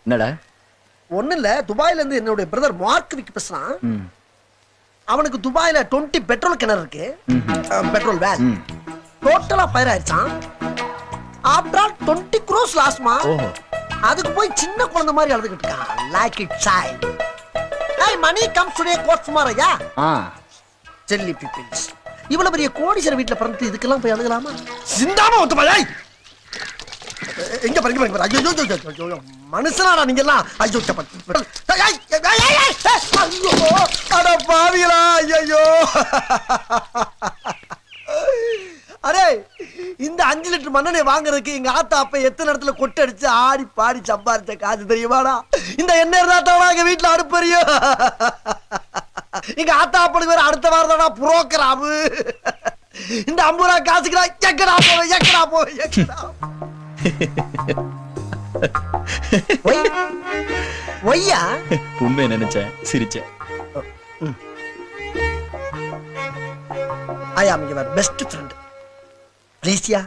என்னடா? ஒண்ணு இல்ல, துபாயில இருந்து என்னுடைய பிரதர் மார்க் விக் பேசுறான். அவனுக்கு துபாயில 20 பெட்ரோல் கிணறு இருக்கு, பெட்ரோல் வேல். டோட்டலா ஃபயர் ஆயிடுச்சான். ஆஃப்டர் ஆல் 20 crores லாஸ்மா. அதுக்கு போய் சின்ன குழந்தை மாதிரி அழுதுகிட்டு இருக்கான். Like it child. Hey, money comes today, comes tomorrow, yeah? Silly peoples. இவ்வளவு பெரிய கோடீஸ்வரர் வீட்டுல பிறந்து இதுக்கெல்லாம் போய் அழுகலாமா? சிந்தாம ஒத்து பாய். எங்க பாருங்க, ஐயோ மனுஷனாடா நீங்க எல்லாம். ஐயோ ஐயோ அட பாவிகளா, ஐயோ. அரே, இந்த 5 லிட்டர் மண்ணெண்ணெய் வாங்குறதுக்கு எங்க ஆத்தா அப்ப எத்தனை இடத்துல கொட்டை அடிச்சு ஆடி பாடி சம்பாரிச்ச காசு தெரியுமாடா? இந்த எண்ணெய் இருந்தா எங்க வீட்டுல அடுப்பறியும். எங்க ஆத்தா அப்பனுக்கு வேற அடுத்த வாரம் தானா புரோக்கராமு. இந்த 50 ரூபா காசுக்குடா எக்கடா போவேன். ஒய்யா உண்மை நினைச்சேன், சிரிச்சேன். I am your best friend. Please, yeah.